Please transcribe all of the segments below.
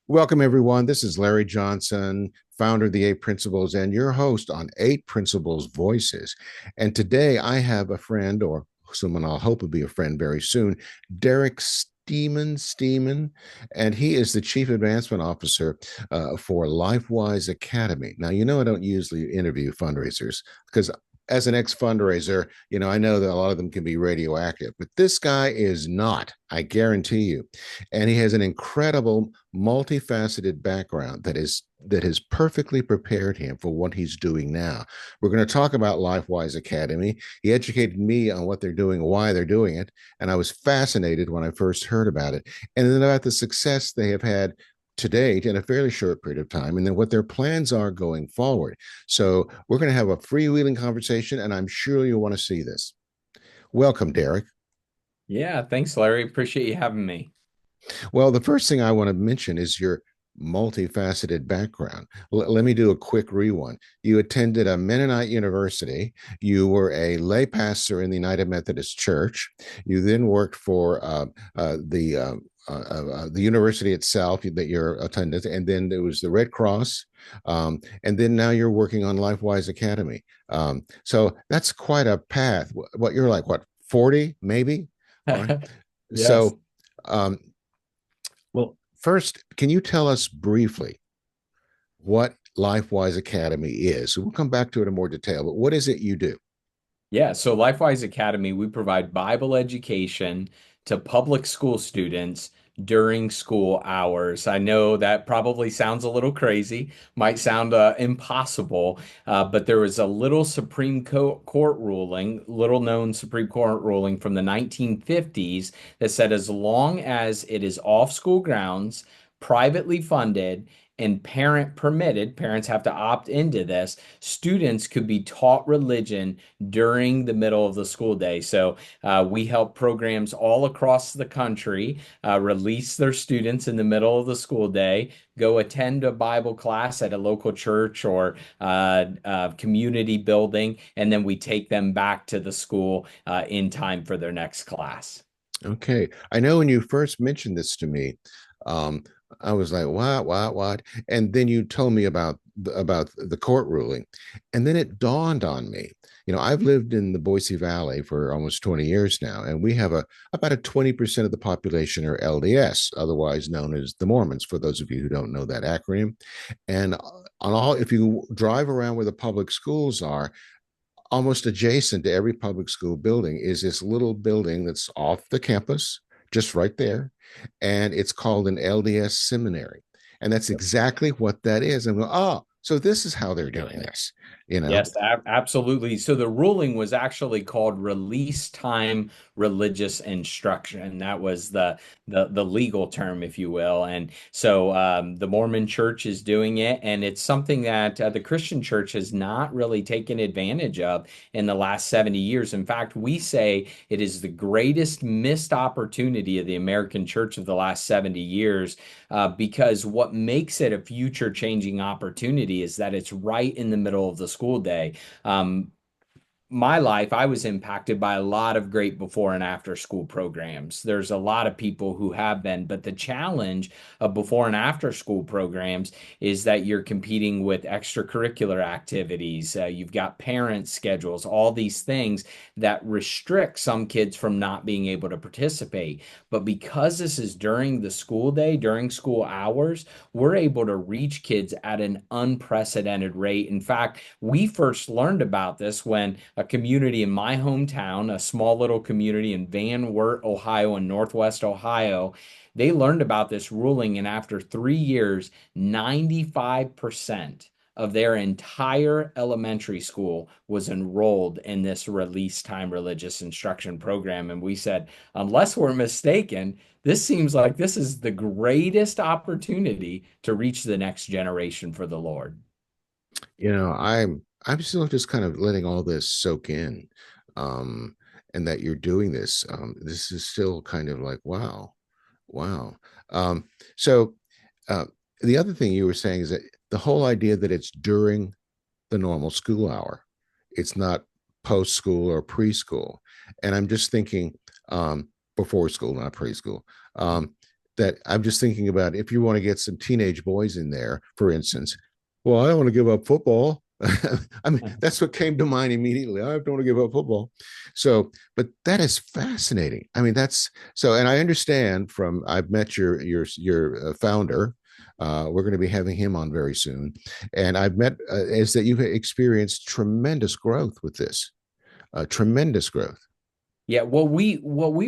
Welcome, everyone. This is Larry Johnson, founder of the Eight Principles, and your host on Eight Principles Voices. And today I have a friend, or someone I'll hope will be a friend very soon, Derek Stemen, and he is the Chief Advancement Officer for LifeWise Academy. Now, you know, I don't usually interview fundraisers because as an ex-fundraiser, I know that a lot of them can be radioactive, but this guy is not, I guarantee you. And he has an incredible multifaceted background that has perfectly prepared him for what he's doing now. We're going to talk about LifeWise Academy. He educated me on what they're doing, why they're doing it, and I was fascinated when I first heard about it. And then about the success they have had to date in a fairly short period of time, and then what their plans are going forward. So we're going to have a freewheeling conversation, and I'm sure you'll want to see this. Welcome, Derek. Yeah, thanks, Larry. Appreciate you having me. Well, the first thing I want to mention is your multifaceted background. Let me do a quick rewind. You attended a Mennonite university. You were a lay pastor in the United Methodist Church. You then worked for the university itself that you're attended, and then there was the Red Cross, and then now you're working on LifeWise Academy. So that's quite a path. What you're like, what, 40 maybe? All right. Yes. So um, well, first, can you tell us briefly what LifeWise Academy is? We'll come back to it in more detail, but what is it you do? Yeah, so LifeWise Academy, we provide Bible education to public school students during school hours. I know that probably sounds a little crazy, might sound impossible, but there was a little Court ruling, little known Supreme Court ruling from the 1950s that said as long as it is off school grounds, privately funded, and parent permitted, parents have to opt into this, students could be taught religion during the middle of the school day. So we help programs all across the country release their students in the middle of the school day, go attend a Bible class at a local church or community building, and then we take them back to the school in time for their next class. Okay. I know when you first mentioned this to me, um, I was like, what? And then you told me about the court ruling. And then it dawned on me. I've lived in the Boise Valley for almost 20 years now, and we have about a 20% of the population are LDS, otherwise known as the Mormons, for those of you who don't know that acronym. And if you drive around where the public schools are, almost adjacent to every public school building is this little building that's off the campus, just right there. And it's called an LDS seminary. And that's exactly what that is. And oh, so this is how they're doing this, you know? Yes, absolutely. So the ruling was actually called release time religious instruction. That was the legal term, if you will. And so the Mormon Church is doing it, and it's something that the Christian Church has not really taken advantage of in the last 70 years. In fact, we say it is the greatest missed opportunity of the American Church of the last 70 years because what makes it a future changing opportunity is that it's right in the middle of the school day. Um, my life, I was impacted by a lot of great before and after school programs. There's a lot of people who have been, but the challenge of before and after school programs is that you're competing with extracurricular activities. You've got parent schedules, all these things that restrict some kids from not being able to participate. But because this is during the school day, during school hours, we're able to reach kids at an unprecedented rate. In fact, we first learned about this when a community in my hometown, a small little community in Van Wert, Ohio, in Northwest Ohio. They learned about this ruling, and after 3 years, 95% of their entire elementary school was enrolled in this release time religious instruction program. And we said, unless we're mistaken, this seems like this is the greatest opportunity to reach the next generation for the Lord. I'm still just kind of letting all this soak in. Um, and that you're doing this. This is still kind of like, wow, wow. Um, so uh, the other thing you were saying is that the whole idea that it's during the normal school hour. It's not post school or preschool. And I'm just thinking before school, not preschool. Um, that I'm just thinking about if you want to get some teenage boys in there, for instance. Well, I don't want to give up football. I mean, that's what came to mind immediately. I don't want to give up football. So, but that is fascinating. I mean, that's so, and I understand from I've met your founder. We're going to be having him on very soon, and I've met is that you've experienced tremendous growth with this, tremendous growth. Yeah, what we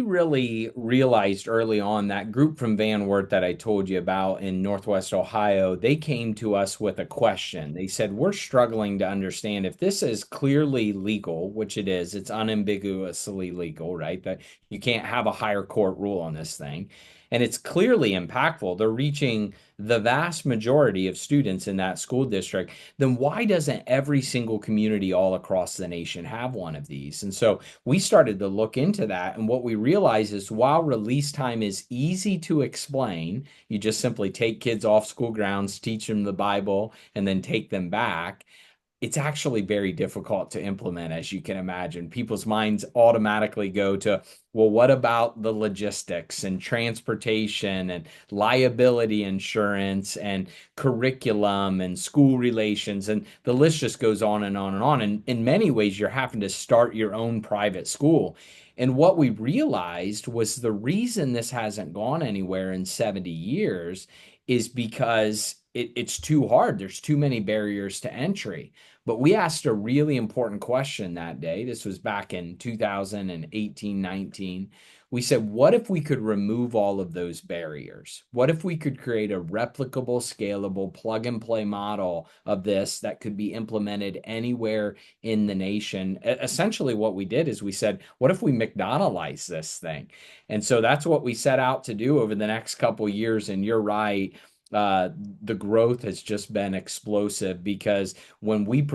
really realized early on, that group from Van Wert that I told you about in Northwest Ohio, they came to us with a question. They said, "We're struggling to understand if this is clearly legal, which it is, it's unambiguously legal, right? That you can't have a higher court rule on this thing. And it's clearly impactful. They're reaching the vast majority of students in that school district. Then why doesn't every single community all across the nation have one of these?" And so we started to look into that. And what we realized is while release time is easy to explain, you just simply take kids off school grounds, teach them the Bible, and then take them back. It's actually very difficult to implement, as you can imagine. People's minds automatically go to, well, what about the logistics and transportation and liability insurance and curriculum and school relations? And the list just goes on and on and on. And in many ways, you're having to start your own private school. And what we realized was the reason this hasn't gone anywhere in 70 years is because it's too hard. There's too many barriers to entry. But we asked a really important question that day. This was back in 2018, 19. We said, what if we could remove all of those barriers? What if we could create a replicable, scalable, plug and play model of this that could be implemented anywhere in the nation? Essentially, what we did is we said, what if we McDonaldize this thing? And so that's what we set out to do over the next couple of years. And you're right, uh, the growth has just been explosive because when we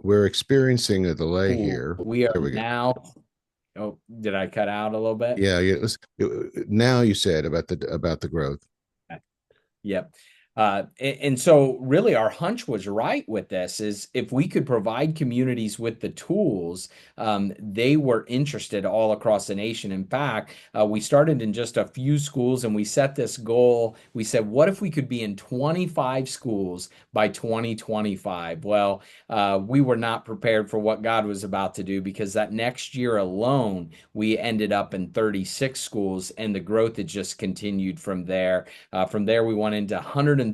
We're experiencing a delay here. we There are we go. now, oh, did I cut out a little bit? Yeah, yeah. Now you said about the growth. Yep. And so really our hunch was right with this is if we could provide communities with the tools, they were interested all across the nation. In fact, we started in just a few schools and we set this goal. We said, what if we could be in 25 schools by 2025? Well, we were not prepared for what God was about to do because that next year alone, we ended up in 36 schools and the growth had just continued from there. From there, we went into 133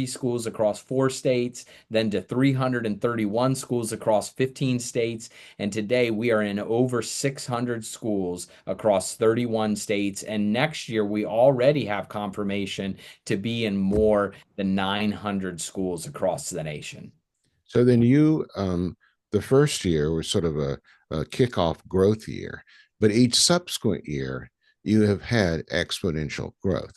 schools across 4 states, then to 331 schools across 15 states. And today we are in over 600 schools across 31 states. And next year, we already have confirmation to be in more than 900 schools across the nation. So then the first year was sort of a kickoff growth year, but each subsequent year you have had exponential growth.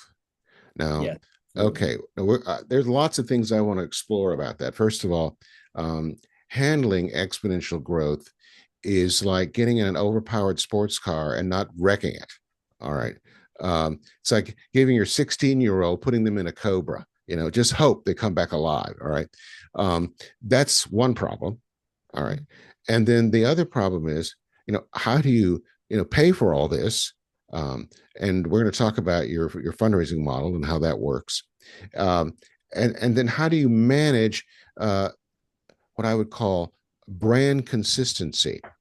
Now, Yes, absolutely. okay, there's lots of things I want to explore about that. First of all, um, handling exponential growth is like getting in an overpowered sports car and not wrecking it. All right. It's like giving your 16-year-old, putting them in a Cobra, just hope they come back alive. All right. That's one problem. All right. And then the other problem is, how do you pay for all this? And we're going to talk about your fundraising model and how that works. Um, and then how do you manage what I would call brand consistency? All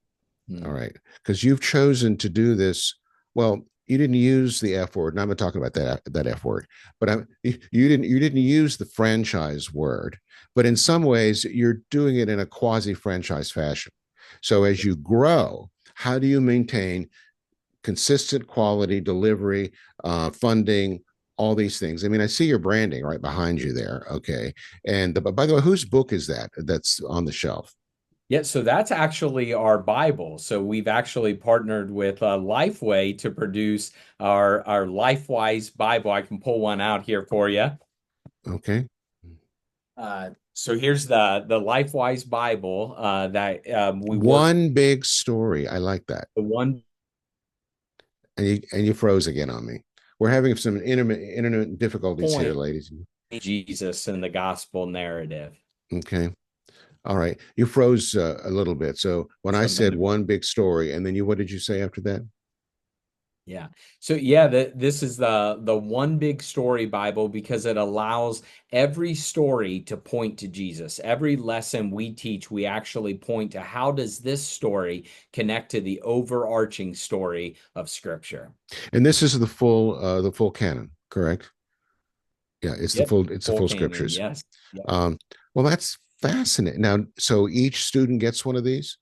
Hmm. right, because you've chosen to do this. Well, you didn't use the F word, and I'm not talking about that F word, but you didn't use the franchise word, but in some ways you're doing it in a quasi franchise fashion. So as you grow, how do you maintain consistent quality delivery, funding, all these things? I mean, I see your branding right behind you there. Okay, and by the way, whose book is that that's on the shelf? Yeah, so that's actually our Bible. So we've actually partnered with Lifeway to produce our LifeWise Bible. I can pull one out here for you. Okay, So here's the LifeWise Bible that we work one big story. I like that. the one And you froze again on me. We're having some internet difficulties here, point ladies. Jesus and the gospel narrative. Okay. All right. You froze a little bit. So when I So said one big story, and then what did you say after that? Yeah. So yeah, this is the one big story Bible because it allows every story to point to Jesus. Every lesson we teach, we actually point to how does this story connect to the overarching story of Scripture. And this is the full canon, correct? Yeah, Yep. it's the Full full canon, scriptures. yes. Yep. Um, well, that's fascinating. Now, so each student gets one of these.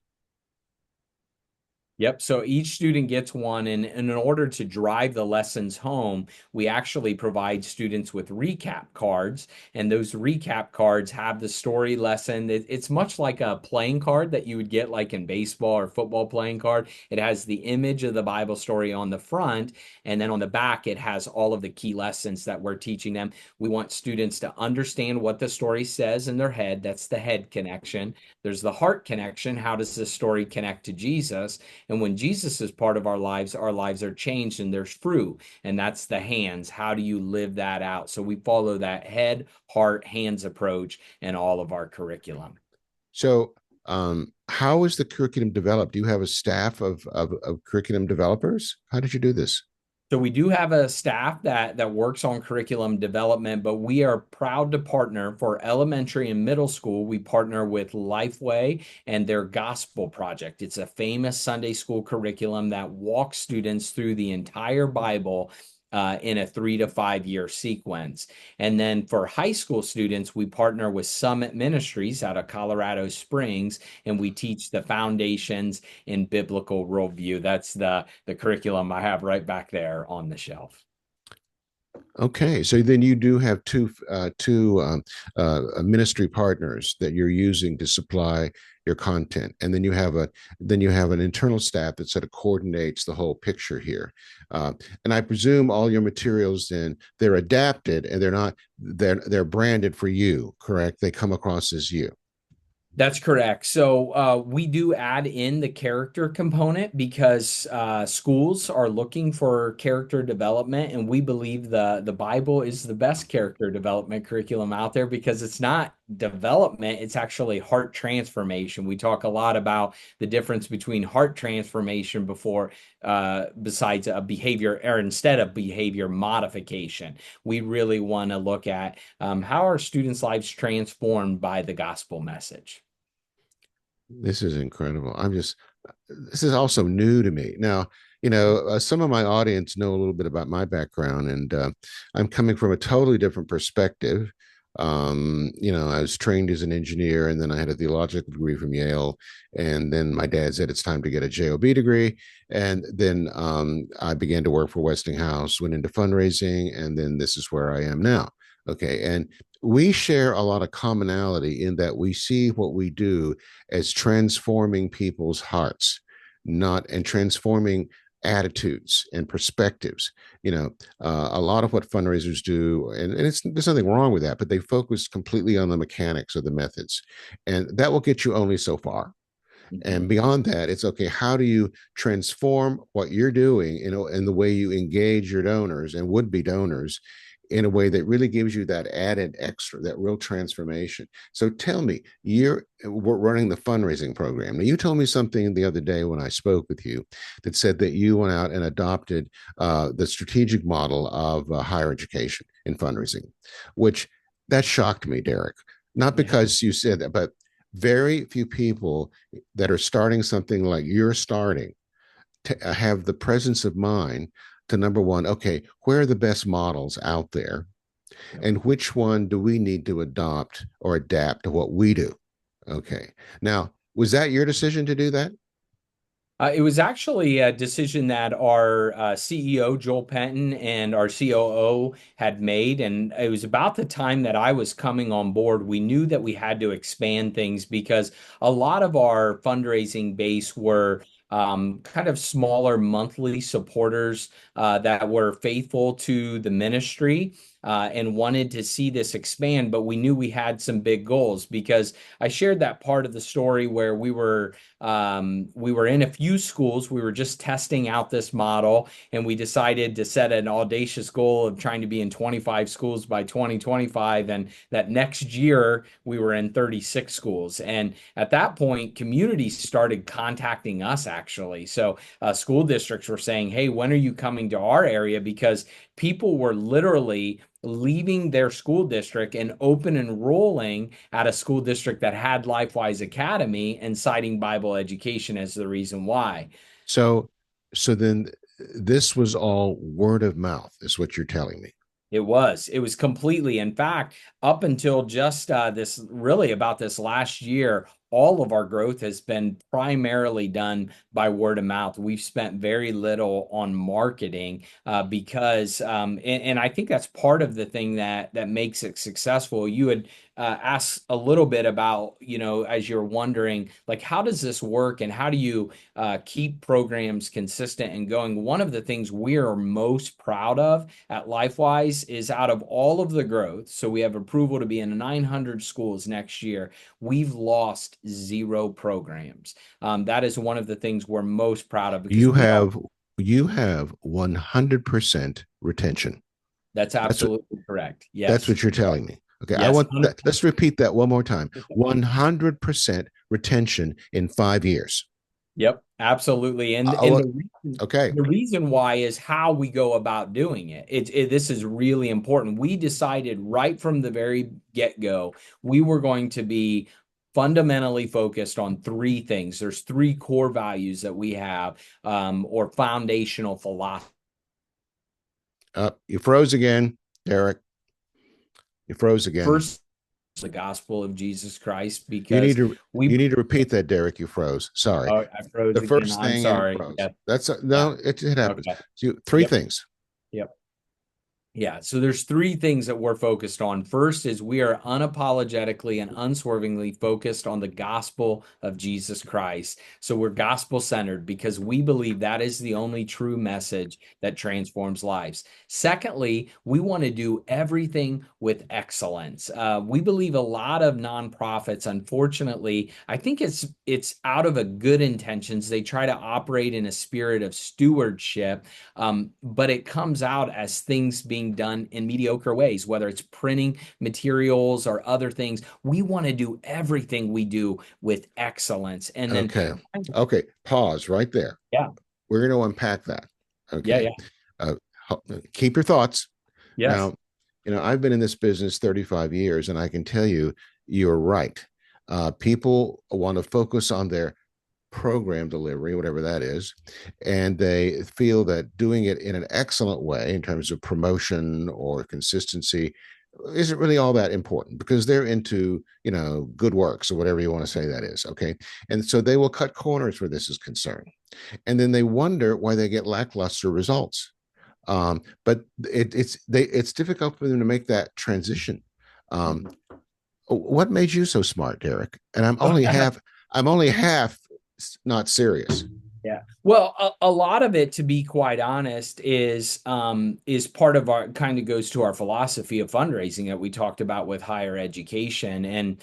Yep. So each student gets one, and in order to drive the lessons home, we actually provide students with recap cards, and those recap cards have the story lesson. It's much like a playing card that you would get like in baseball or football playing card. It has the image of the Bible story on the front, and then on the back, it has all of the key lessons that we're teaching them. We want students to understand what the story says in their head. That's the head connection. There's the heart connection. How does this story connect to Jesus? And when Jesus is part of our lives are changed and there's fruit. And that's the hands. How do you live that out? So we follow that head, heart, hands approach in all of our curriculum. So, how is the curriculum developed? Do you have a staff of curriculum developers? How did you do this? So we do have a staff that works on curriculum development, but we are proud to partner for elementary and middle school. We partner with Lifeway and their gospel project. It's a famous Sunday school curriculum that walks students through the entire Bible in a 3 to 5 year sequence. And then for high school students, we partner with Summit Ministries out of Colorado Springs, and we teach the foundations in biblical worldview. That's the curriculum I have right back there on the shelf. Okay, so then you do have two ministry partners that you're using to supply your content, and then you have an internal staff that sort of coordinates the whole picture here. And I presume all your materials then they're adapted and they're branded for you, correct? They come across as you. That's correct. So we do add in the character component because schools are looking for character development, and we believe the Bible is the best character development curriculum out there because it's not development, it's actually heart transformation. We talk a lot about the difference between heart transformation before besides a behavior or instead of behavior modification. We really want to look at how are students' lives transformed by the gospel message. This is incredible. This is also new to me. Now, some of my audience know a little bit about my background, and I'm coming from a totally different perspective. I was trained as an engineer, and then I had a theological degree from Yale, and then my dad said it's time to get a JOB degree, and then I began to work for Westinghouse, went into fundraising, and then this is where I am now. Okay, and we share a lot of commonality in that we see what we do as transforming people's hearts, not and transforming attitudes and perspectives. A lot of what fundraisers do, and there's nothing wrong with that, but they focus completely on the mechanics or the methods, and that will get you only so far. And Mhm. beyond that, it's okay. How do you transform what you're doing, in the way you engage your donors and would be donors in a way that really gives you that added extra, that real transformation? So tell me, we're running the fundraising program. Now, you told me something the other day when I spoke with you that said that you went out and adopted the strategic model of higher education in fundraising, which that shocked me, Derek. Not Yeah. because you said that, but very few people that are starting something like you're starting to have the presence of mind to, number one, okay, where are the best models out there, Yep. and which one do we need to adopt or adapt to what we do? Okay, now, was that your decision to do that? It was actually a decision that our CEO, Joel Penton, and our COO had made. And it was about the time that I was coming on board. We knew that we had to expand things because a lot of our fundraising base were kind of smaller monthly supporters that were faithful to the ministry. and wanted to see this expand, but we knew we had some big goals because I shared that part of the story where we were in a few schools. We were just testing out this model, and we decided to set an audacious goal of trying to be in 25 schools by 2025. And that next year, we were in 36 schools. And at that point, communities started contacting us actually. So school districts were saying, hey, when are you coming to our area? Because people were literally leaving their school district and open enrolling at a school district that had LifeWise Academy and citing Bible education as the reason why. So, so then this was all word of mouth, is what you're telling me. It was. It was completely. In fact, up until just this really about this last year, all of our growth has been primarily done by word of mouth. We've spent very little on marketing because, and I think that's part of the thing that makes it successful. You had asked a little bit about, as you're wondering, like, how does this work and how do you keep programs consistent and going? One of the things we are most proud of at LifeWise is out of all of the growth, so we have approval to be in 900 schools next year, we've lost 0 programs. That is one of the things we're most proud of because You have you have 100% retention. that's That's what absolutely correct. that's Yes. what you're telling me. Okay, I Yes. want that. Let's repeat that one more time. 100% retention in 5 years. Yep, absolutely. And I and want. the reason Okay, the reason why is how we go about doing it. This is really important. We decided right from the very get-go we were going to be fundamentally focused on 3 things. There's 3 core values that we have, or foundational philosophy. you froze again, Derek. You froze again. First, the gospel of Jesus Christ, You need because to we. you need to repeat that, Derek. You froze. Sorry. Oh, I froze The again. first I'm thing and it sorry. froze. Yeah, That's yeah. no, it happens. Okay. So three Yep. things. Yep. Yeah, so there's 3 things that we're focused on. First is we are unapologetically and unswervingly focused on the gospel of Jesus Christ. So we're gospel centered because we believe that is the only true message that transforms lives. Secondly, we want to do everything with excellence. We believe a lot of nonprofits, unfortunately, I think it's out of a good intentions. They try to operate in a spirit of stewardship, but it comes out as things being done in mediocre ways, whether it's printing materials or other things. We want to do everything we do with excellence. And then, Okay. Okay. Pause right there. yeah, We're going to unpack that. yeah, Okay. yeah, Uh, keep your thoughts. yes. Now, I've been in this business 35 years, and I can tell you, you're right. People want to focus on their program delivery, whatever that is, and they feel that doing it in an excellent way in terms of promotion or consistency isn't really all that important because they're into good works or whatever you want to say that is. Okay, and so they will cut corners where this is concerned, and then they wonder why they get lackluster results. But it's difficult for them to make that transition. um, what made you so smart, Derek? And I'm only half not serious. Yeah. Well, a lot of it, to be quite honest, is part of our kind of goes to our philosophy of fundraising that we talked about with higher education. And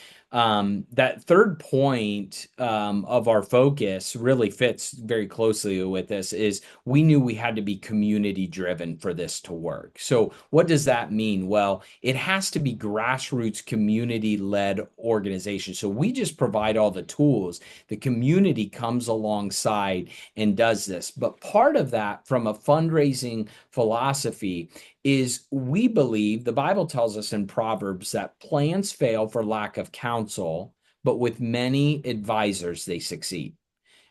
that third point of our focus really fits very closely with this is we knew we had to be community driven for this to work. So what does that mean? Well, it has to be grassroots community led organization. So we just provide all the tools. The community comes alongside and does this. But part of that from a fundraising philosophy is we believe the Bible tells us in Proverbs that plans fail for lack of counsel, but with many advisors, they succeed.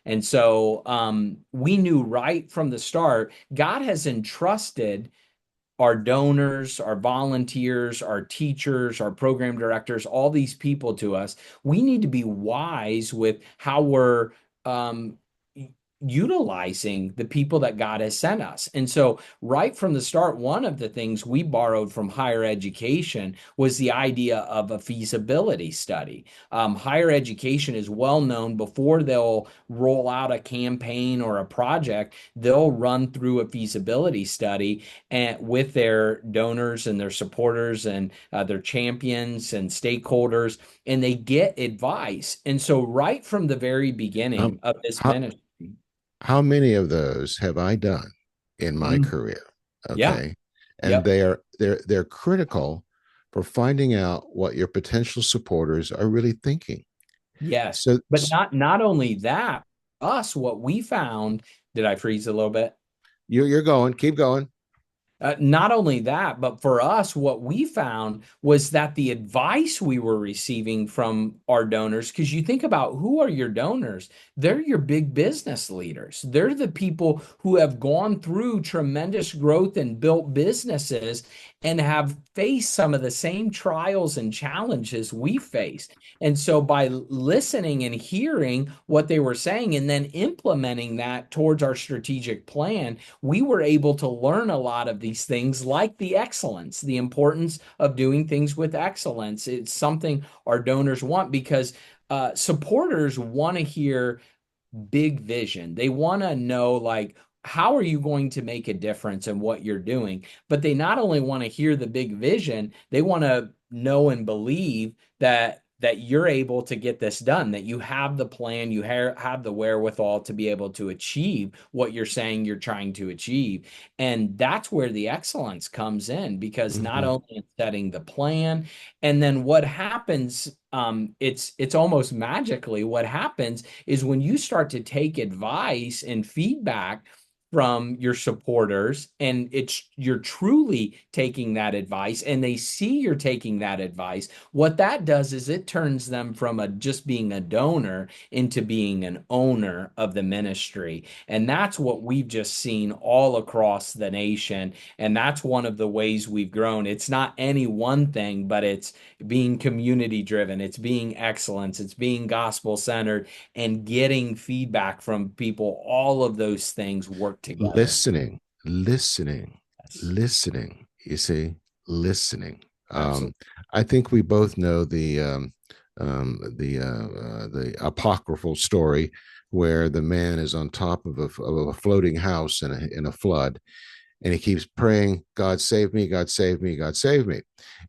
And so we knew right from the start, God has entrusted our donors, our volunteers, our teachers, our program directors, all these people to us. We need to be wise with how we're um, utilizing the people that God has sent us. And so, right from the start, one of the things we borrowed from higher education was the idea of a feasibility study. Higher education is well known before they'll roll out a campaign or a project, they'll run through a feasibility study and with their donors and their supporters and their champions and stakeholders, and they get advice. And so, right from the very beginning Um, of this how ministry, how many of those have I done in my mm, career? yeah, Okay, and yep, they're critical for finding out what your potential supporters are really thinking. yes. So But not only that, us, what we found, did I freeze a little bit? you're going, keep going. Not only that, but for us, what we found was that the advice we were receiving from our donors, because you think about who are your donors? They're your big business leaders. They're the people who have gone through tremendous growth and built businesses and have faced some of the same trials and challenges we faced. And so by listening and hearing what they were saying and then implementing that towards our strategic plan, we were able to learn a lot of these things like the excellence, the importance of doing things with excellence. It's something our donors want because supporters want to hear big vision. They want to know, like, how are you going to make a difference in what you're doing? But they not only want to hear the big vision, they want to know and believe that you're able to get this done, that you have the plan, you have the wherewithal to be able to achieve what you're saying you're trying to achieve. And that's where the excellence comes in, because not Mhm. only in setting the plan, and then what happens, it's almost magically what happens is when you start to take advice and feedback from your supporters, and it's you're truly taking that advice and they see you're taking that advice, what that does is it turns them from a just being a donor into being an owner of the ministry. And that's what we've just seen all across the nation, and that's one of the ways we've grown. It's not any one thing, but it's being community driven, it's being excellence, it's being gospel centered, and getting feedback from people. All of those things work together. Listening, listening, Yes, listening. You see, listening. Um, absolutely. I think we both know the apocryphal story where the man is on top of a floating house in a flood, and he keeps praying, God save me, God save me, God save me.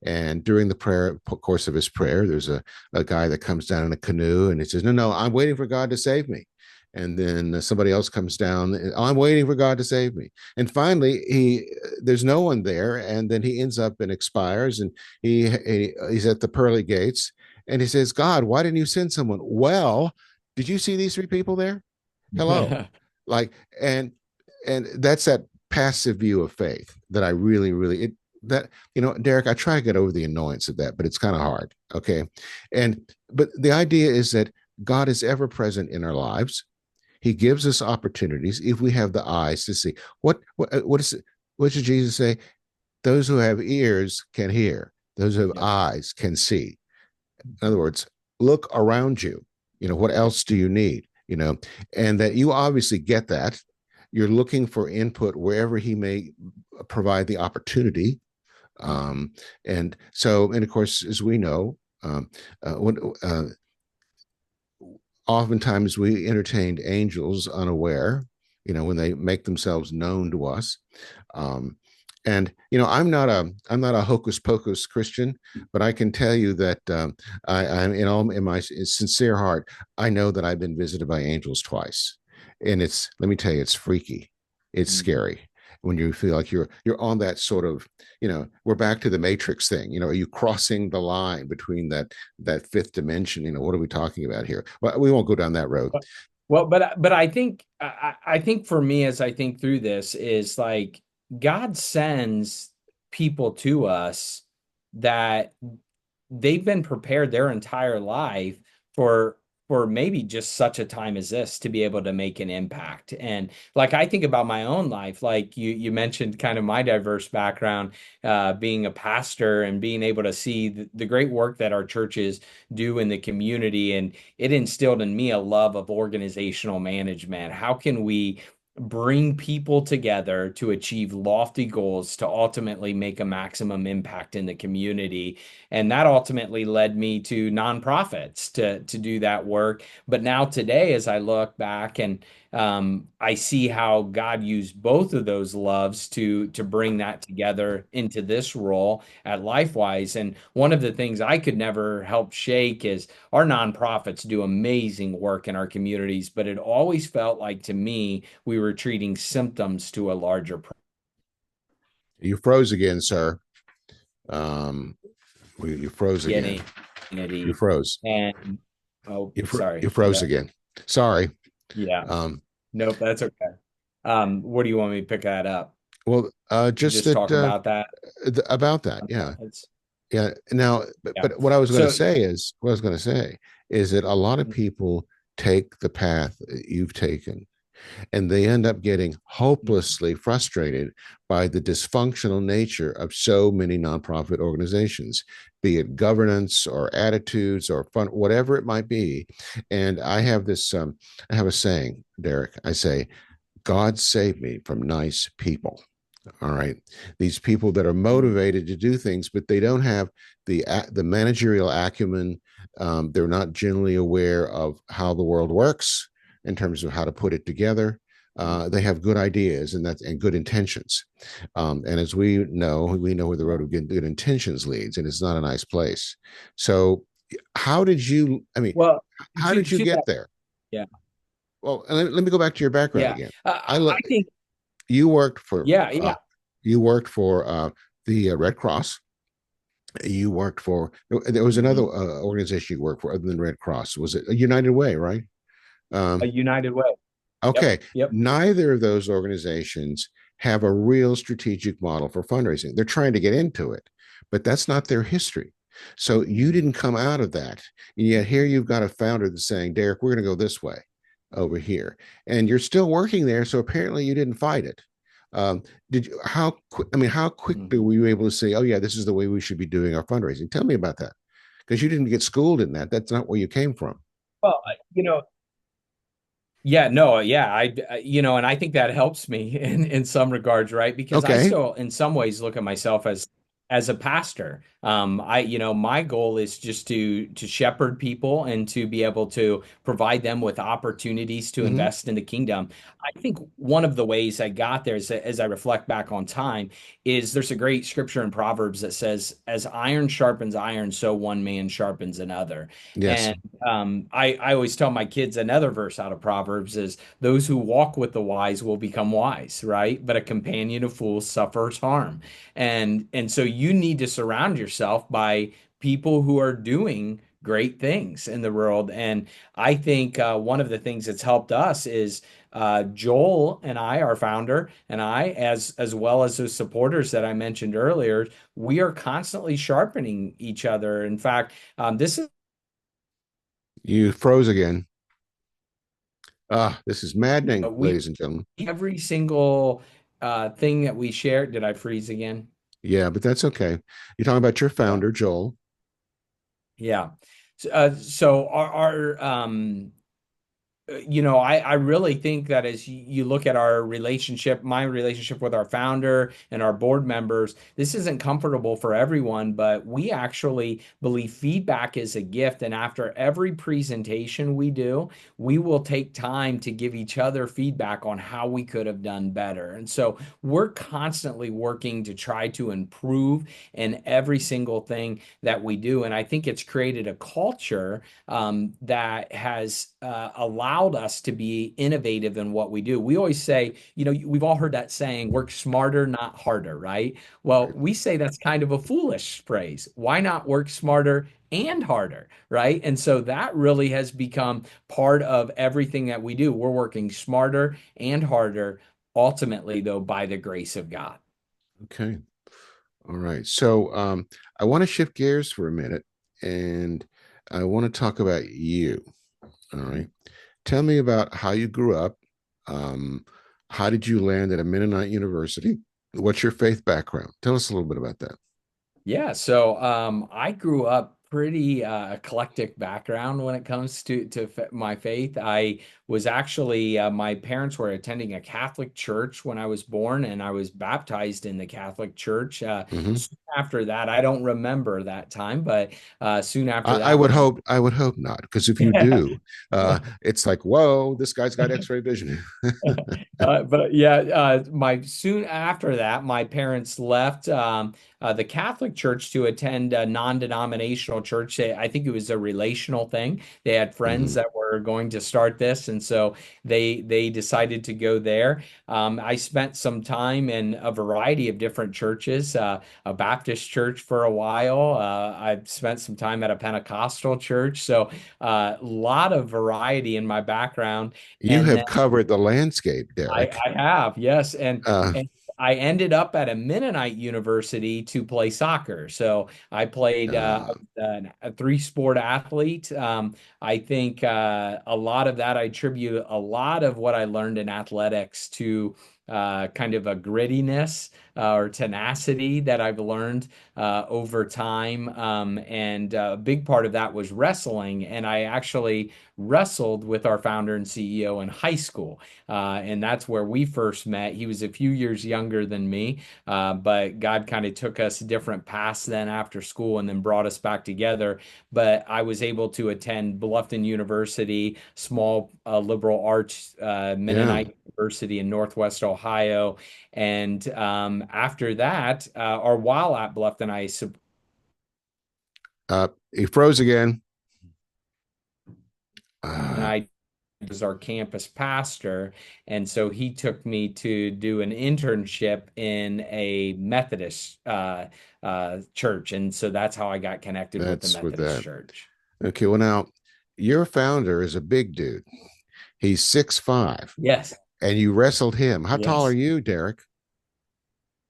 And during the prayer course of his prayer, there's a guy that comes down in a canoe and he says, no, I'm waiting for God to save me. And then somebody else comes down, I'm waiting for God to save me. And finally, there's no one there. And then he ends up and expires, and he's at the pearly gates, and he says, God, why didn't you send someone? Well, did you see these three people there? Hello. Like, and that's that passive view of faith that I really that Derek, I try to get over the annoyance of that, but it's kind of hard. Okay. But the idea is that God is ever present in our lives. He gives us opportunities if we have the eyes to see. What is it? What did Jesus say? Those who have ears can hear, those who have Yep. eyes can see. In other words, look around you. What else do you need? And that you obviously get that. You're looking for input wherever he may provide the opportunity. And of course, as we know, when oftentimes we entertained angels unaware, when they make themselves known to us. Um, and I'm not a hocus pocus Christian, but I can tell you that I'm in my sincere heart, I know that I've been visited by angels twice, and let me tell you, it's freaky, it's Mm. scary when you feel like you're on that sort of, we're back to the Matrix thing. Are you crossing the line between that fifth dimension? What are we talking about here? Well, we won't go down that road. Well, but I think for me, as I think through this, is like God sends people to us that they've been prepared their entire life for for maybe just such a time as this to be able to make an impact. And like I think about my own life, like you mentioned kind of my diverse background, being a pastor and being able to see the great work that our churches do in the community. And it instilled in me a love of organizational management. How can we bring people together to achieve lofty goals to ultimately make a maximum impact in the community? And that ultimately led me to nonprofits to do that work. But now today, as I look back and I see how God used both of those loves to bring that together into this role at LifeWise. And one of the things I could never help shake is our nonprofits do amazing work in our communities, but it always felt like to me we were treating symptoms to a larger You froze again, sir. Um, you froze again. You identity. froze. And oh, sorry, You did froze I? again. Sorry. Yeah, Um, nope, that's okay. What do you want me to pick that up? well, just Just that talk about that. about that. Yeah. Nonprofits. Yeah. Now, Yeah. but what I was going to So, say is, what I was going to say is that a lot of people take the path you've taken, and they end up getting hopelessly frustrated by the dysfunctional nature of so many nonprofit organizations, be it governance or attitudes or fun, whatever it might be. And I have a saying, Derek. I say, God save me from nice people. All right, these people that are mm, motivated to do things, but they don't have the managerial acumen. They're not generally aware of how the world works in terms of how to put it together. They have good ideas and good intentions, and as we know where the road of good intentions leads, and it's not a nice place. So, how did you? I mean, well, how did you to that, get there? yeah, Well, let me go back to your background yeah. again. I I think, you worked for yeah, uh, yeah. you worked for the Red Cross. You worked for there was another Mhm. organization you worked for other than Red Cross. Was it United Way, right? A Um, United Way. Yep, okay, yep. neither of those organizations have a real strategic model for fundraising. They're trying to get into it, but that's not their history. So you didn't come out of that, and yet here you've got a founder that's saying, "Derek, we're going to go this way over here," and you're still working there. So apparently you didn't fight it. Did you? How quick? I mean, how quickly Mhm. were you able to say, "Oh yeah, this is the way we should be doing our fundraising"? Tell me about that, because you didn't get schooled in that. That's not where you came from. Well, yeah, no, yeah, and I think that helps me in some regards, right? Because I Okay, still, in some ways, look at myself as a pastor. My goal is just to shepherd people and to be able to provide them with opportunities to mm-hmm. invest in the kingdom. I think one of the ways I got there, as I reflect back on time, is there's a great scripture in Proverbs that says, "As iron sharpens iron, so one man sharpens another." Yes, And I always tell my kids another verse out of Proverbs is those who walk with the wise will become wise, right? But a companion of fools suffers harm. And so you need to surround yourself by people who are doing great things in the world. And I think one of the things that's helped us is Joel and I, our founder, and I, as well as those supporters that I mentioned earlier, we are constantly sharpening each other. In fact, this is you froze again. Ah, this is maddening, we ladies and gentlemen. every single thing that we share. Did I freeze again? Yeah, but that's okay. You're talking about your Yeah. founder, Joel. Yeah. So I really think that as you look at our relationship, my relationship with our founder and our board members, this isn't comfortable for everyone, but we actually believe feedback is a gift. And after every presentation we do, we will take time to give each other feedback on how we could have done better. And so we're constantly working to try to improve in every single thing that we do. And I think it's created a culture that has allowed us to be innovative in what we do. We always say, we've all heard that saying, work smarter, not harder, right? Well, Right. we say that's kind of a foolish phrase. Why not work smarter and harder, right? And so that really has become part of everything that we do. We're working smarter and harder, ultimately, though, by the grace of God. Okay. All right. So I want to shift gears for a minute and I want to talk about you. All right. Tell me about how you grew up. Um, how did you land at a Mennonite university? What's your faith background? Tell us a little bit about that. Yeah, so I grew up pretty eclectic background when it comes to my faith. I was actually my parents were attending a Catholic church when I was born, and I was baptized in the Catholic church. Hmm. Soon after that, I don't remember that time, but soon after I that, would when I hope I would hope not, because if you yeah. do, it's like, whoa, this guy's got X-ray vision. But yeah, my soon after that, my parents left the Catholic Church to attend a non-denominational church. I think it was a relational thing. They had friends Hmm. that were going to start this, and so they decided to go there. I spent some time in a variety of different churches, a Baptist church for a while. I spent some time at a Pentecostal church, so a lot of variety in my background. You And have covered the landscape, Derek. I have, yes, Uh, and I ended up at a Mennonite university to play soccer. So I played uh, a three sport athlete. I think a lot of that I attribute a lot of what I learned in athletics to kind of a grittiness or tenacity that I've learned over time. And a big part of that was wrestling, and I actually wrestled with our founder and CEO in high school. And that's where we first met. He was a few years younger than me, but God kind of took us different paths then after school and then brought us back together. But I was able to attend Bluffton University, small liberal arts yeah. Mennonite university in Northwest Ohio. And after that, or while at Bluffton, He froze again. and Uh, I was our campus pastor. And so he took me to do an internship in a Methodist church. And so that's how I got connected with the that's with Methodist that. church. Okay. Well, now your founder is a big dude. He's 6'5", Yes, and you wrestled him. How tall are yes. you, Derek?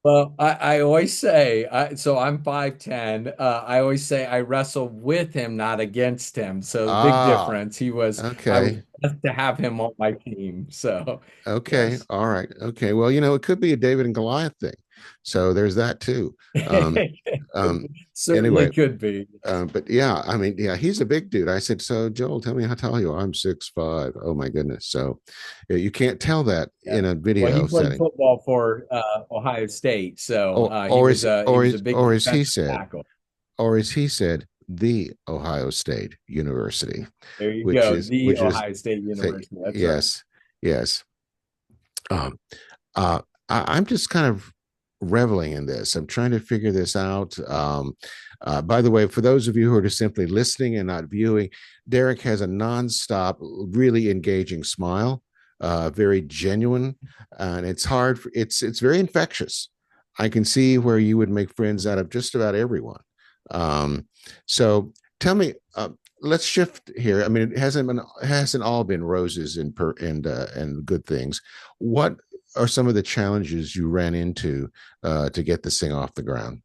Well, I always say, so I'm 5'10". I always say I wrestle with him, not against him. So the big Ah, difference. I was okay. blessed to have him on my team. So Okay. yes. All right. Okay. Well, it could be a David and Goliath thing. So there's that too. Um, um, Certainly anyway, could be. but yeah, I mean, yeah, he's a big dude. I said, so Joel, tell me how tall you are. I'm 6'5". Oh my goodness. So yeah, you can't tell that Yeah. in a Well, he video played setting. football for Ohio State, so Or he or was is a or is big or as he defensive said, tackle. the Ohio State University, There you which go, is the which is Ohio State say University. That's right. yes, yes. Um, I'm just kind of reveling in this. I'm trying to figure this out. By the way, for those of you who are just simply listening and not viewing, Derek has a nonstop, really engaging smile, very genuine, and it's hard. It's very infectious. I can see where you would make friends out of just about everyone. Um, so tell me. Let's shift here. I mean, it hasn't all been roses and good things. What are some of the challenges you ran into to get this thing off the ground?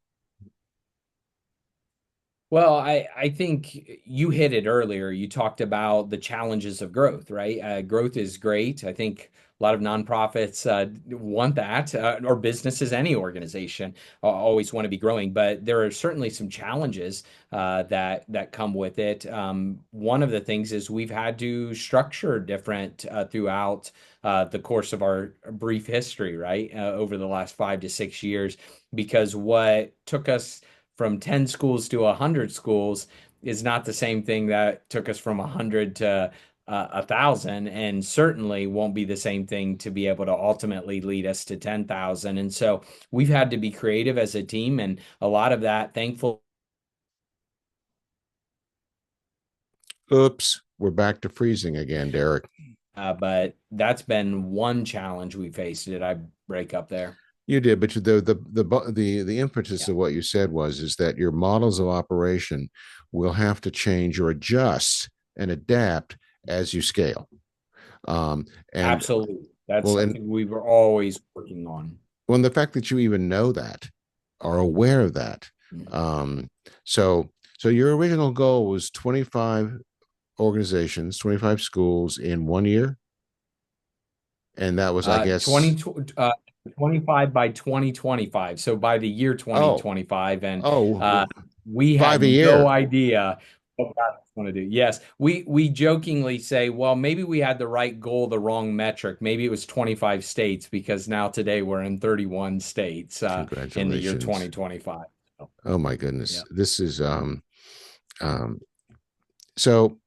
Well, I think you hit it earlier. You talked about the challenges of growth, right? Growth is great. I think a lot of nonprofits want that, or businesses, any organization always want to be growing. But there are certainly some challenges that come with it. One of the things is we've had to structure different throughout the course of our brief history, right? Over the last 5 to 6 years, because what took us from 10 schools to 100 schools is not the same thing that took us from 100 to 1,000, and certainly won't be the same thing to be able to ultimately lead us to 10,000. And so we've had to be creative as a team, and a lot of that, thankful. Oops, we're back to freezing again, Derek. But that's been one challenge we faced. Did I break up there? You did, but the impetus Yeah, of what you said is that your models of operation will have to change or adjust and adapt as you scale. And absolutely. That's well, and something we were always working on. well, the fact that you even know that, are aware of that. Mm. Um, so your original goal was 25 organizations, 25 schools in 1 year. And that was, I guess, 20, 25 by 2025. So by the year oh, 2025. And oh, we five had a no year. idea what God was going to do. Yes, we jokingly say, well, maybe we had the right goal, the wrong metric. Maybe it was 25 states because now today we're in 31 states in the year Congratulations. 2025. So, Oh my goodness. yeah. This is um so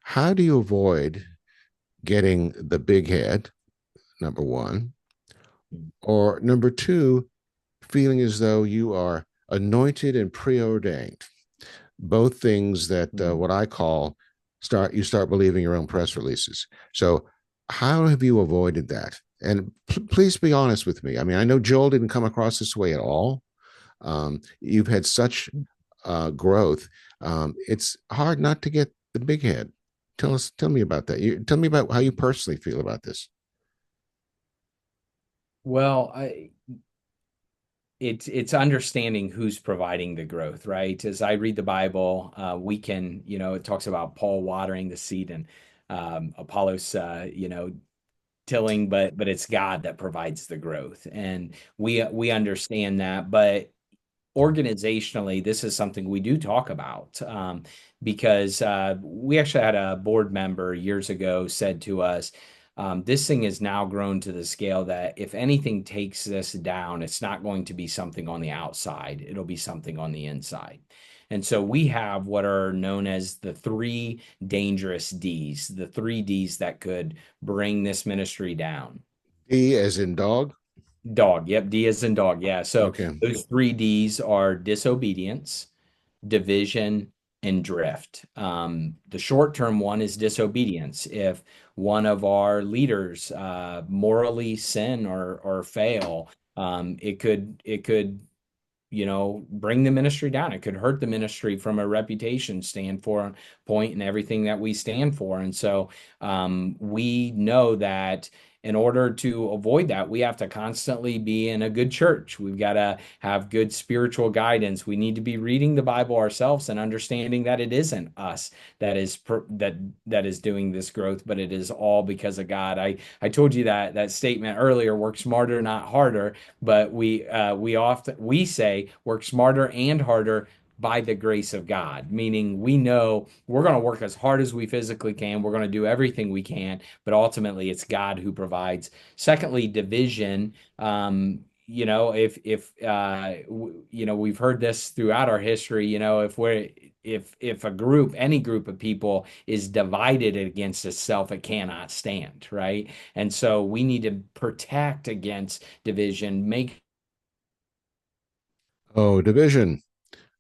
how do you avoid getting the big head, number one, or number two, feeling as though you are anointed and preordained? Both things that Mhm. what I call start believing your own press releases. So how have you avoided that? And please be honest with me. I mean, I know Joel didn't come across this way at all. You've had such growth. It's hard not to get the big head. Tell me about that. Tell me about how you personally feel about this. Well, it's understanding who's providing the growth, right? As I read the Bible, we can, it talks about Paul watering the seed and Apollos, tilling, but it's God that provides the growth, and we understand that. But organizationally, this is something we do talk about because we actually had a board member years ago said to us, this thing has now grown to the scale that if anything takes this down, it's not going to be something on the outside, it'll be something on the inside. And so we have what are known as the three dangerous D's, the three D's that could bring this ministry down. D as in dog. Dog. Yep. D as in dog. Yeah. So Okay. those three D's are disobedience, division, and drift. The short term one is disobedience. If one of our leaders morally sin or fail, it could bring the ministry down. It could hurt the ministry from a reputation standpoint and everything that we stand for. And so we know that in order to avoid that, we have to constantly be in a good church. We've got to have good spiritual guidance. We need to be reading the Bible ourselves and understanding that it isn't us that is doing this growth, but it is all because of God. I told you that statement earlier, work smarter, not harder, but we say work smarter and harder by the grace of God, meaning we know we're going to work as hard as we physically can. We're going to do everything we can, but ultimately it's God who provides. Secondly, division. We've heard this throughout our history. If a group, any group of people is divided against itself, it cannot stand, right? And so we need to protect against division, make Oh, division.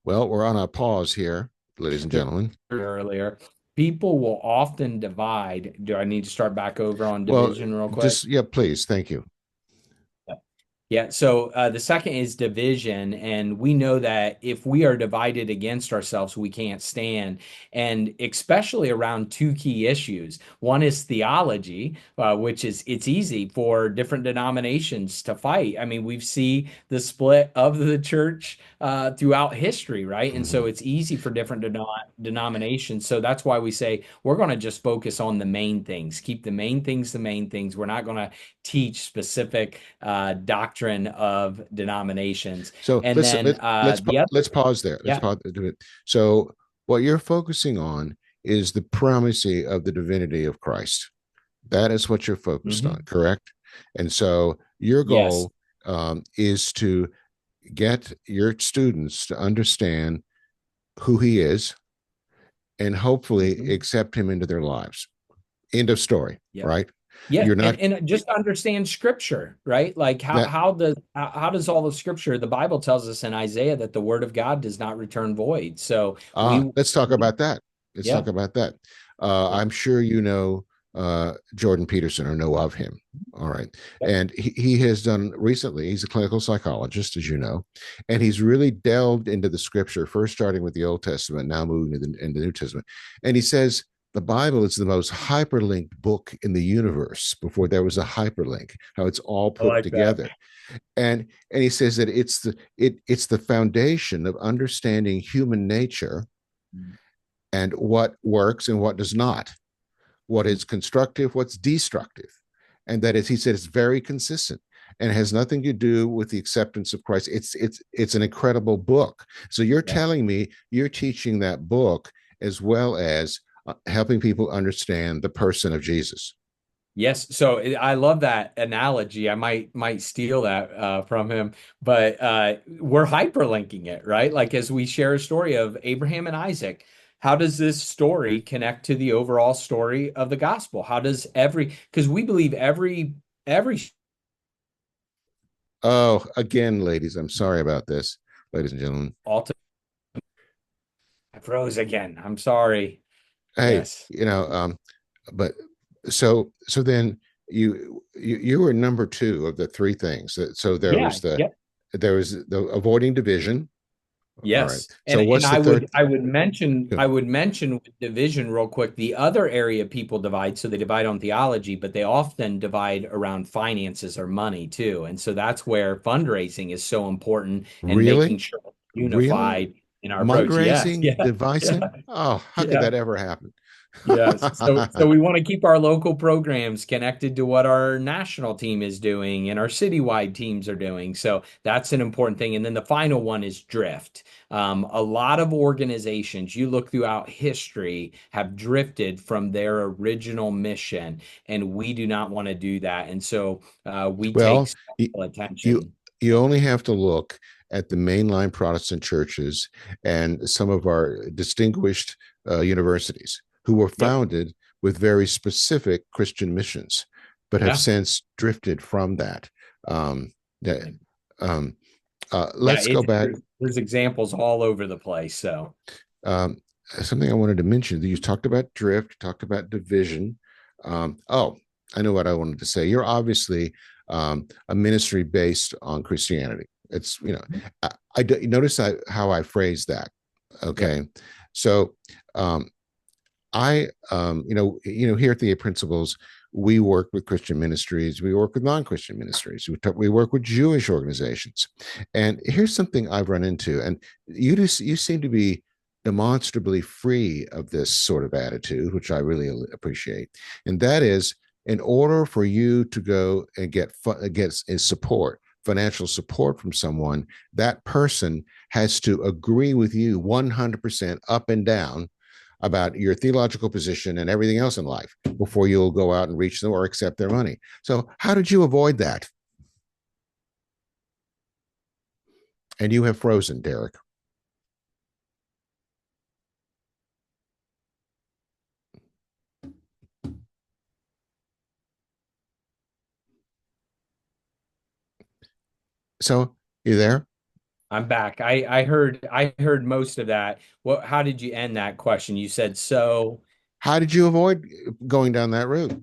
Well, we're on a pause here, ladies and gentlemen. earlier. People will often divide. Do I need to start back over on Well, division real quick? just yeah, please. Thank you. Yeah, so the second is division, and we know that if we are divided against ourselves, we can't stand, and especially around two key issues. One is theology, which is it's easy for different denominations to fight. I mean, we've seen the split of the church throughout history, right? And Mhm. so it's easy for different denominations. So that's why we say we're going to just focus on the main things, keep the main things the main things. We're not going to teach specific doctrine of denominations. So And then the other, let's pause there. Let's yeah. pause. Do it. So what you're focusing on is the primacy of the divinity of Christ. That is what you're focused on, Mhm. correct? And so your Yes. goal is to get your students to understand who He is and hopefully Mhm. accept Him into their lives. End of story, Yep. right? Yeah, You're not and just understand scripture, right? Like that. how does all the scripture, the Bible tells us in Isaiah that the word of God does not return void. So Let's talk about that. Let's yeah. talk about that. Yeah. I'm sure you know Jordan Peterson or know of him. All right. Yep. And he has done recently, he's a clinical psychologist, as you know, and he's really delved into the scripture, first starting with the Old Testament, now moving into the New Testament. And he says the Bible is the most hyperlinked book in the universe before there was a hyperlink, how it's all I put like that. together. And he says that it's the foundation of understanding human nature and what works and what does not, what is constructive, what's destructive. And that is, he said, it's very consistent and it has nothing to do with the acceptance of Christ. It's an incredible book. So you're Yes. telling me you're teaching that book as well as helping people understand the person of Jesus. Yes, so I love that analogy. I might steal that from him, but we're hyperlinking it, right? Like as we share a story of Abraham and Isaac, how does this story connect to the overall story of the gospel? How does because we believe every Oh, again, ladies, I'm sorry about this, ladies and gentlemen. all I froze again. I'm sorry. Hey, Yes. but so then you were number two of the three things. So Yeah. Yeah. there was the avoiding division. All right. Yes. So And what's the I third? would mention with division real quick, the other area people divide, so they divide on theology, but they often divide around finances or money too. And so that's where fundraising is so important and making Really? sure we're Really? unified in our approach. Yes. Fundraising, Yeah. devising? Yeah. Oh, how could Yeah. that ever happen? Yes. So we want to keep our local programs connected to what our national team is doing and our citywide teams are doing. So that's an important thing. And then the final one is drift. A lot of organizations you look throughout history have drifted from their original mission, and we do not want to do that. And so we take Well, special you attention. you only have to look at the mainline Protestant churches and some of our distinguished universities who were Yep. founded with very specific Christian missions, but have Yeah. since drifted from that. Yeah, um, Yeah. let's go back. There's examples all over the place. So. Um, Something I wanted to mention. You talked about drift, talked about division. Oh, I know what I wanted to say. You're obviously a ministry based on Christianity. It's I notice how I phrase that. Yep. Okay, so um, here at the Eight Principles, we work with Christian ministries, we work with non-Christian ministries, we work with Jewish organizations. And here's something I've run into, and you seem to be demonstrably free of this sort of attitude, which I really appreciate. And that is, in order for you to go and get support, financial support from someone, that person has to agree with you 100% up and down about your theological position and everything else in life before you'll go out and reach them or accept their money. So, how did you avoid that? And you have frozen, Derek. So, you there? I'm back. I heard most of that. How did you end that question? You said so. How did you avoid going down that route?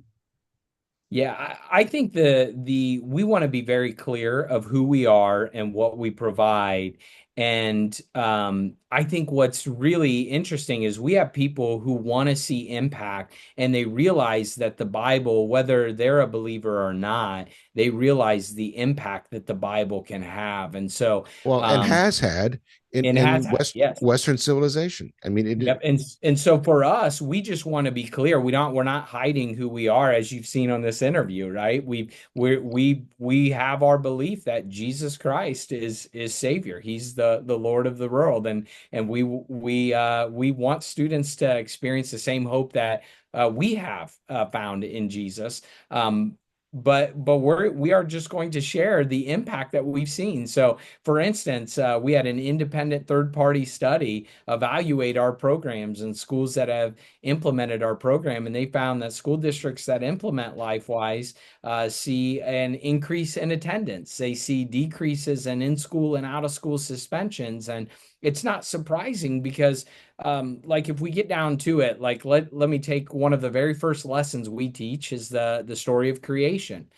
Yeah, I think the we want to be very clear of who we are and what we provide. And I think what's really interesting is we have people who want to see impact and they realize that the Bible, whether they're a believer or not, they realize the impact that the Bible can have. And so Well, and um, has had and has had, yes. Western civilization. I mean, Yep. And so for us, we just want to be clear. We're not hiding who we are, as you've seen on this interview, right? We have our belief that Jesus Christ is Savior. He's the Lord of the world. And we want students to experience the same hope that we have found in Jesus. But we are just going to share the impact that we've seen. So for instance, we had an independent third party study evaluate our programs and schools that have implemented our program. And they found that school districts that implement LifeWise see an increase in attendance. They see decreases in school and out of school suspensions. And it's not surprising because like if we get down to it, like let me take one of the very first lessons we teach is the story of creation.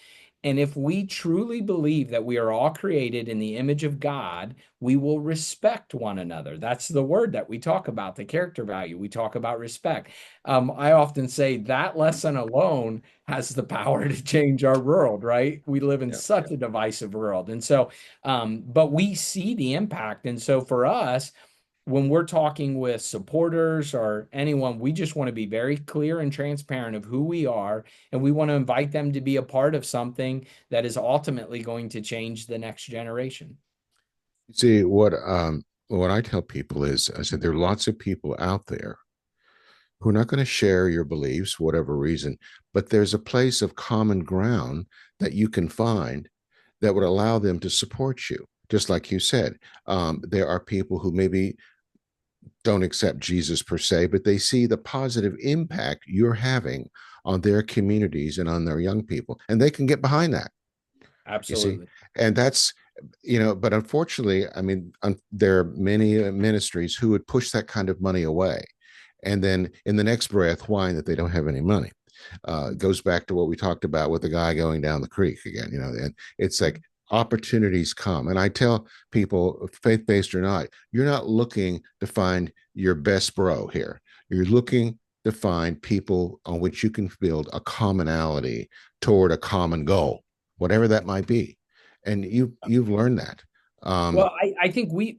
And if we truly believe that we are all created in the image of God, we will respect one another. That's the word that we talk about, the character value. We talk about respect. I often say that lesson alone has the power to change our world, right? We live in yeah. such a divisive world. And so, but we see the impact. And so for us, when we're talking with supporters or anyone, we just want to be very clear and transparent of who we are, and we want to invite them to be a part of something that is ultimately going to change the next generation. See, what I tell people is, I said there are lots of people out there who are not going to share your beliefs, whatever reason, but there's a place of common ground that you can find that would allow them to support you. Just like you said, there are people who maybe don't accept Jesus per se, but they see the positive impact you're having on their communities and on their young people, and they can get behind that. You see, Absolutely. and that's, but unfortunately, I mean, there are many ministries who would push that kind of money away, and then in the next breath whine that they don't have any money. It goes back to what we talked about with the guy going down the creek again, and it's like opportunities come. And I tell people, faith based or not, you're not looking to find your best bro here. You're looking to find people on which you can build a commonality toward a common goal, whatever that might be. And you've learned that. Um, Well, I think we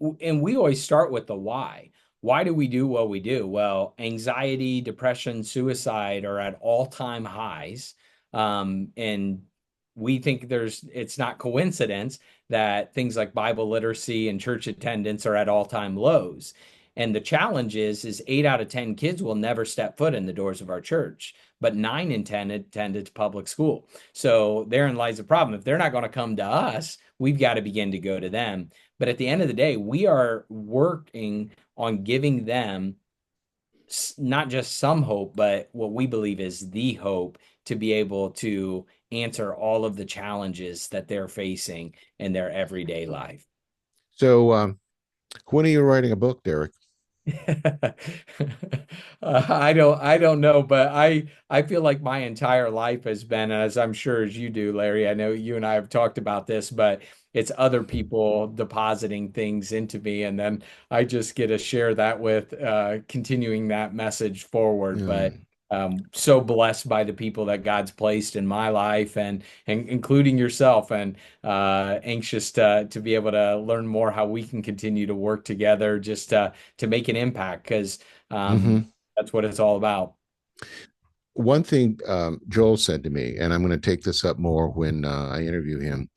always start with the why. Why do we do what we do? Well, anxiety, depression, suicide are at all-time highs. And we think it's not coincidence that things like Bible literacy and church attendance are at all-time lows. And the challenge is 8 out of 10 kids will never step foot in the doors of our church, but 9 in 10 attended public school. So therein lies the problem. If they're not going to come to us, we've got to begin to go to them. But at the end of the day, we are working on giving them not just some hope, but what we believe is the hope to be able to answer all of the challenges that they're facing in their everyday life. so when are you writing a book, Derek? I don't know, but I feel like my entire life has been, as I'm sure as you do, Larry. I know you and I have talked about this, but it's other people depositing things into me, and then I just get to share that with continuing that message forward. But Mm. so blessed by the people that God's placed in my life, and including yourself, and anxious to be able to learn more how we can continue to work together just to make an impact, because Mm-hmm. that's what it's all about. One thing Joel said to me, and I'm going to take this up more when I interview him.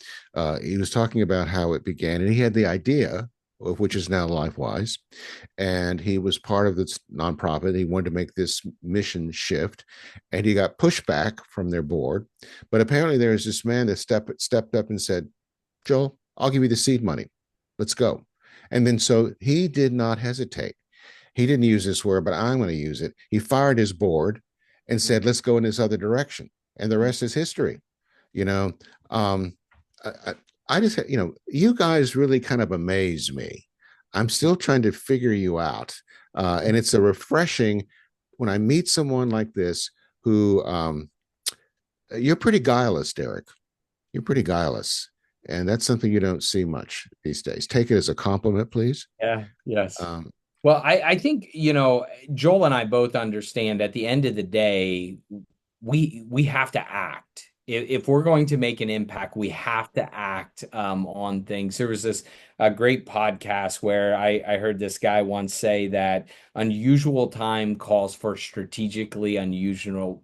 He was talking about how it began, and he had the idea, which is now LifeWise, and he was part of this nonprofit. He wanted to make this mission shift, and he got pushback from their board. But apparently, there was this man that stepped up and said, "Joel, I'll give you the seed money. Let's go." And then so he did not hesitate. He didn't use this word, but I'm going to use it. He fired his board and said, let's go in this other direction. And the rest is history. You know, um, I, I just, you guys really kind of amaze me. I'm still trying to figure you out. And it's a refreshing when I meet someone like this who, you're pretty guileless, Derek. You're pretty guileless. And that's something you don't see much these days. Take it as a compliment, please. Yeah, yes. Um, Well, I think, Joel and I both understand at the end of the day, we have to act. If we're going to make an impact, we have to act on things. There was this a great podcast where I heard this guy once say that unusual time calls for strategically unusual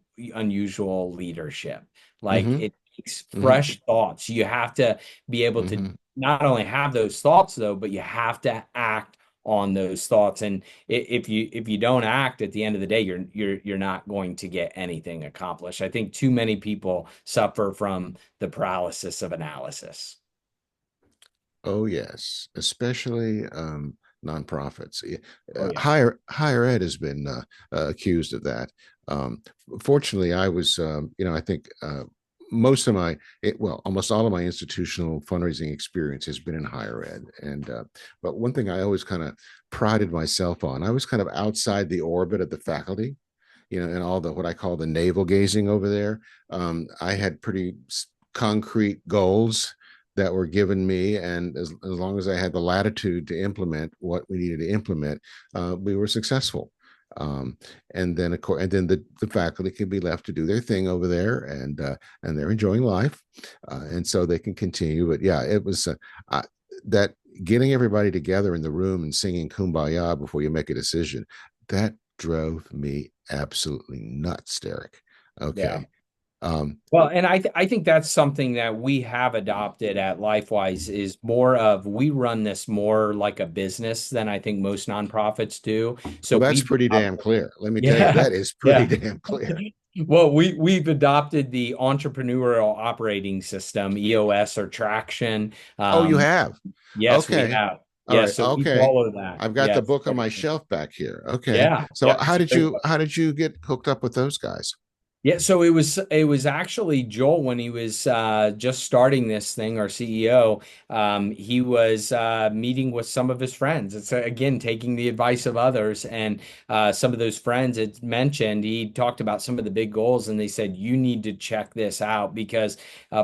leadership. Like mm-hmm, it takes mm-hmm, fresh thoughts. You have to be able to mm-hmm. not only have those thoughts though, but you have to act on those thoughts. And if you don't act at the end of the day, you're not going to get anything accomplished. I think too many people suffer from the paralysis of analysis. Oh yes, especially nonprofits. Yeah, Oh yeah. higher ed has been accused of that. Um, Fortunately, I was, I think most of almost all of my institutional fundraising experience has been in higher ed. And but one thing I always kind of prided myself on, I was kind of outside the orbit of the faculty. And all the what I call the navel gazing over there. I had pretty concrete goals that were given me, and as long as I had the latitude to implement what we needed to implement, we were successful. Um, and then, of course, and then the faculty can be left to do their thing over there, and they're enjoying life, and so they can continue. But yeah, it was that getting everybody together in the room and singing Kumbaya before you make a decision, that drove me absolutely nuts, Derek. Yeah. Okay. Well, and I think that's something that we have adopted at LifeWise is more of we run this more like a business than I think most nonprofits do. So well, that's we've pretty damn adopted, clear. Let me tell you, yeah, that is pretty yeah. damn clear. Well, we've adopted the entrepreneurial operating system, EOS or traction. Oh, you have? Yes, we Okay. have. All Yes, right. so we Okay. follow that. I've got the Yes. book on my shelf back here. Okay. Yeah. So Yeah. how did you get hooked up with those guys? Yeah, so it was actually Joel when he was just starting this thing, our CEO. He was meeting with some of his friends. It's again taking the advice of others, and some of those friends had mentioned he talked about some of the big goals, and they said you need to check this out because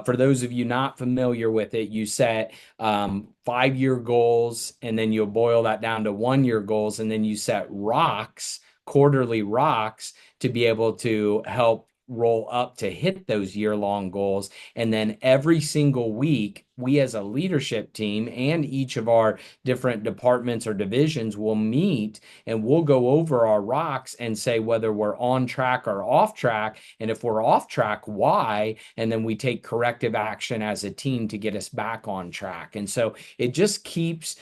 for those of you not familiar with it, you set 5-year goals, and then you'll boil that down to 1-year goals, and then you set rocks, quarterly rocks to be able to help roll up to hit those year-long goals. And then every single week, we as a leadership team and each of our different departments or divisions will meet and we'll go over our rocks and say whether we're on track or off track. And if we're off track, why? And then we take corrective action as a team to get us back on track. And so it just keeps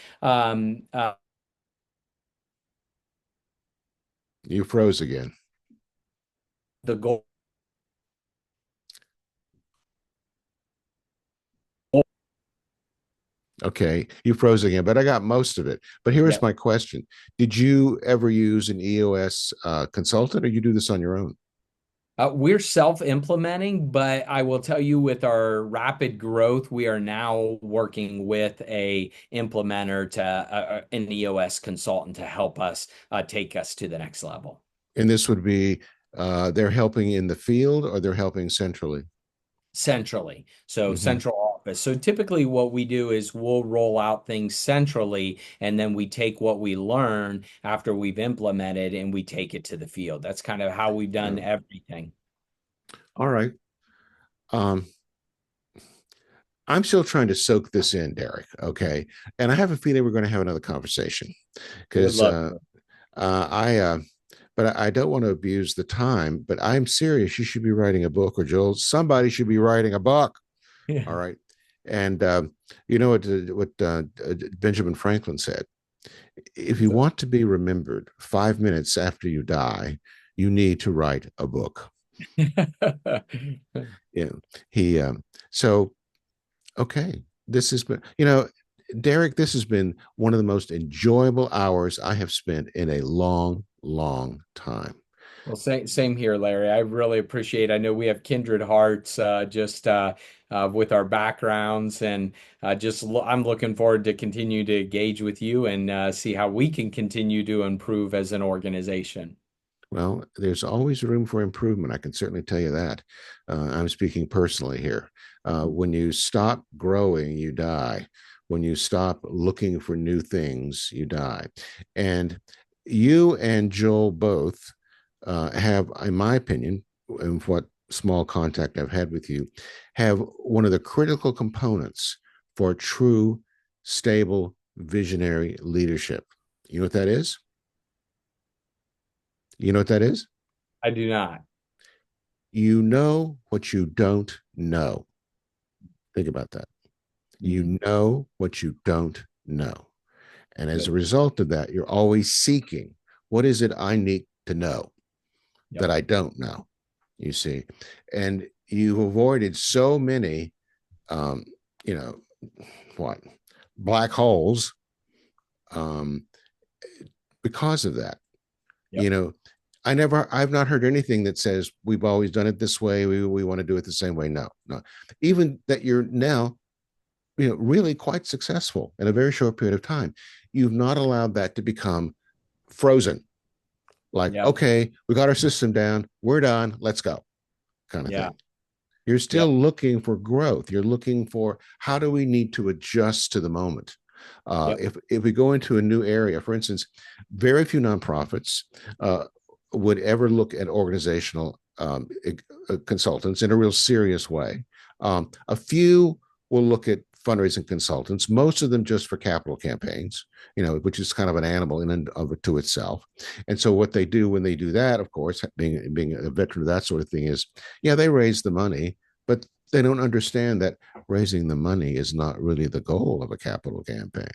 You froze again. the goal. Okay, you froze again, but I got most of it. But here's Yeah. my question: did you ever use an EOS consultant, or you do this on your own? We're self-implementing, but I will tell you with our rapid growth, we are now working with a implementer to an EOS consultant to help us take us to the next level And this would be they're helping in the field, or they're helping centrally. centrally. So Hmm. central office. So typically what we do is we'll roll out things centrally and then we take what we learn after we've implemented and we take it to the field. That's kind of how we've done Yeah. everything. All right. Um, I'm still trying to soak this in, Derek. Okay, and I have a feeling we're going to have another conversation Would because love I but I don't want to abuse the time. But I'm serious. You should be writing a book, or Joel. Somebody should be writing a book. All to. right. And you know what Benjamin Franklin said? If you want to be remembered 5 minutes after you die, you need to write a book. Yeah. He so okay. This has been, Derek, this has been one of the most enjoyable hours I have spent in a long, long time. Well, same here, Larry. I really appreciate. I know we have kindred hearts, just with our backgrounds, and I'm looking forward to continue to engage with you and see how we can continue to improve as an organization. Well, there's always room for improvement. I can certainly tell you that. I'm speaking personally here. When you stop growing, you die. When you stop looking for new things, you die. And you and Joel both have, in my opinion, and what small contact I've had with you, have one of the critical components for true, stable, visionary leadership. You know what that is? You know what that is? I do not. You know what you don't know. Think about that. Mhm. You know what you don't know. And as a Good. result of that, you're always seeking what is it I need to know that Yep. I don't know, you see. And you've avoided so many, um, you know, what, black holes um, because of that. You Yep. know, I've not heard anything that says we've always done it this way. We want to do it the same way. No, no. Even that you're now, really quite successful in a very short period of time. You've not allowed that to become frozen. Like, Yep. okay, we got our system down. We're done. Let's go, kind of Yeah. thing. You're Yep. still looking for growth. You're looking for how do we need to adjust to the moment. Yep. If we go into a new area, for instance, very few nonprofits would ever look at organizational consultants in a real serious way. A few will look at fundraising consultants, most of them just for capital campaigns, which is kind of an animal in and of it to itself. And so what they do when they do that, of course, being a veteran of that sort of thing, is yeah, they raise the money, but they don't understand that raising the money is not really the goal of a capital campaign.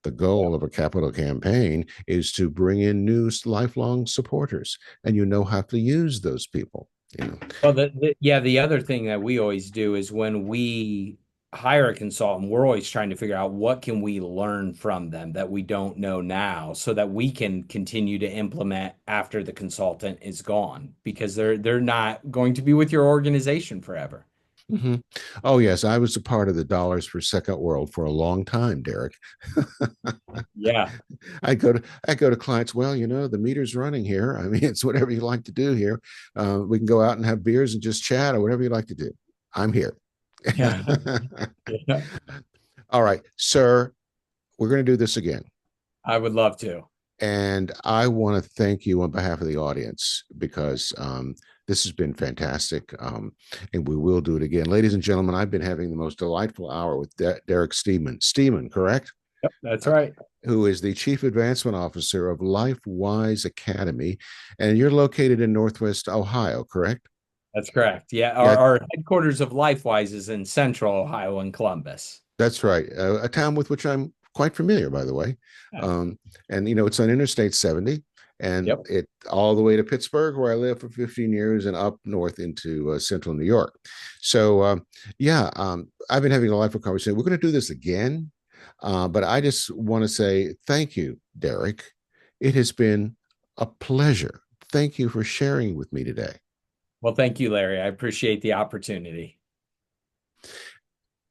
The goal of a capital campaign is to bring in new lifelong supporters, and how to use those people. Well, yeah, the other thing that we always do is when we hire a consultant, we're always trying to figure out what can we learn from them that we don't know now so that we can continue to implement after the consultant is gone because they're not going to be with your organization forever. Mm-hmm. Oh yes, I was a part of the dollars per second world for a long time, Derek. Yeah. I go to clients. Well, the meter's running here. I mean, it's whatever you like to do here. We can go out and have beers and just chat, or whatever you like to do. I'm here. Yeah. Yeah. All right, sir. We're going to do this again. I would love to. And I want to thank you on behalf of the audience because this has been fantastic. And we will do it again. Ladies and gentlemen, I've been having the most delightful hour with Derek Stemen. Stemen, correct? Yep, that's right. Who is the Chief Advancement Officer of LifeWise Academy. And you're located in Northwest Ohio, correct? That's correct. Yeah, Yeah, our headquarters of LifeWise is in Central Ohio in Columbus. that's right. A town with which I'm quite familiar, by the way. Yeah. And it's on Interstate 70, and Yep. it all the way to Pittsburgh, where I lived for 15 years, and up north into central New York. So yeah, I've been having a delightful conversation. We're going to do this again, but I just want to say thank you, Derek. It has been a pleasure. Thank you for sharing with me today. Well, thank you, Larry. I appreciate the opportunity.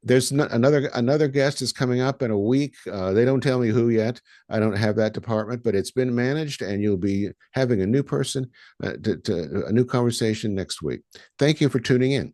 There's another guest is coming up in a week. They don't tell me who yet. I don't have that department, but it's been managed, and you'll be having a new person, a new conversation next week. Thank you for tuning in.